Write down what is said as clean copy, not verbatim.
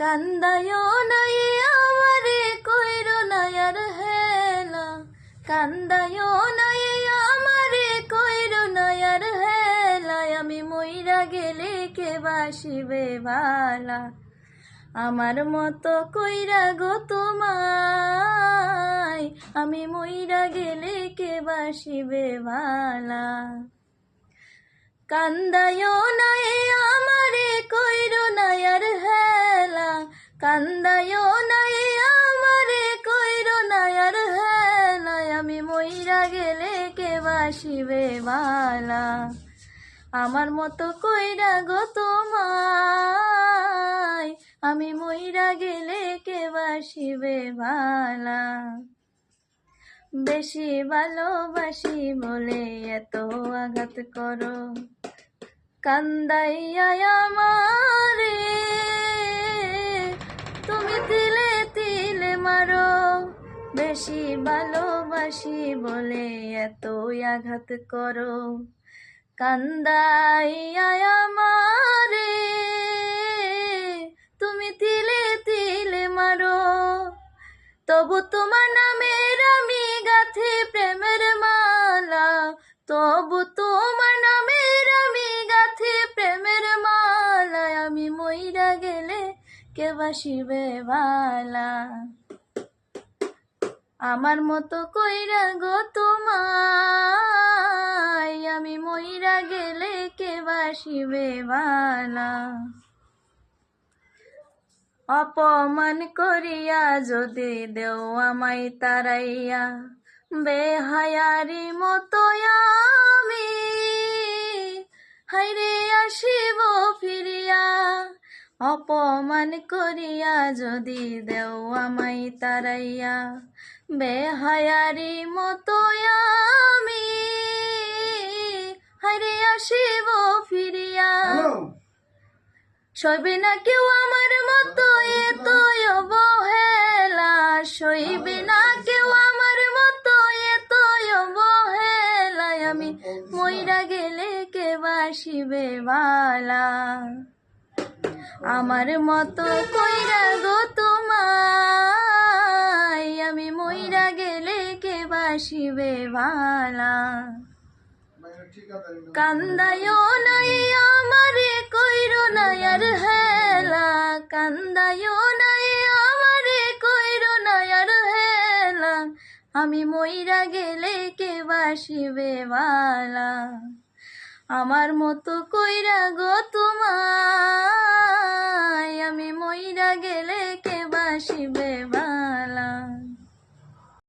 কান্দায়ো নাই আমারে কইরো না আর হেলা, কান্দায়ো নাই আমারে কইরো না আর হেলা, আমি মইরা গেলে কে বাসিবে ভালা, আমার মতো কইরা গো তোমায়, আমি মইরা গেলে কে বাসিবে ভালা। কান্দায়ো নাই আমারে কইরো না আর হেলা, কান্দায়ো নাই আমারে কইরো না আর হেলা, আমি মইরা গেলে কে বাসিবে ভালা, আমার মতো কইরা গো তোমায়, আমি মইরা গেলে কে বাসিবে ভালা। বেশি ভালোবাসি বলে এত আঘাত করো, কান্দাইয়া আমারে তুমি তিলে তিলে মারো। বেশি ভালোবাসি বলে এত আঘাত করো, কান্দাইয়া আমারে তুমি তিলে তিলে মারো। তবু তোমার নামের আমি গাথি প্রেমের মালা, তবু তোমার নামের আমি গাথি প্রেমের মালা, আমি মইরা গেলে কে বাসিবে ভালা, আমার মতো কইরা গো তোমায়, আমি মইরা গেলে কে বাসিবে ভালা। অপমান করিয়া যদি দেও আমায় তারাইয়া, বেহায়ারি মতো আমি হাইরে আসিব ফিরিয়া। অপমান করিয়া যদি দেও আমায় তারাইয়া, বেহায়ারি মতো আমি হাইরে আসিব ফিরিয়া। সইবে না কেউ আমার মতো এত অবহেলা, সইবে না কেউ আমার মতো এত অবহেলা, আমি মইরা গেলে কে বাসিবে ভালা, আমার মতো কইরা গো তোমায়, আমি মইরা গেলে কে বাসিবে ভালা। কান্দায়ো নাই আমারে কইরো না আর হেলা, কান্দায়ো নাই আমারে কইরো না আর হেলা, আমি মইরা গেলে কে বাসিবে ভালা, আমার মতো কইরা গো তোমায়, আমি মইরা গেলে কে বাসিবে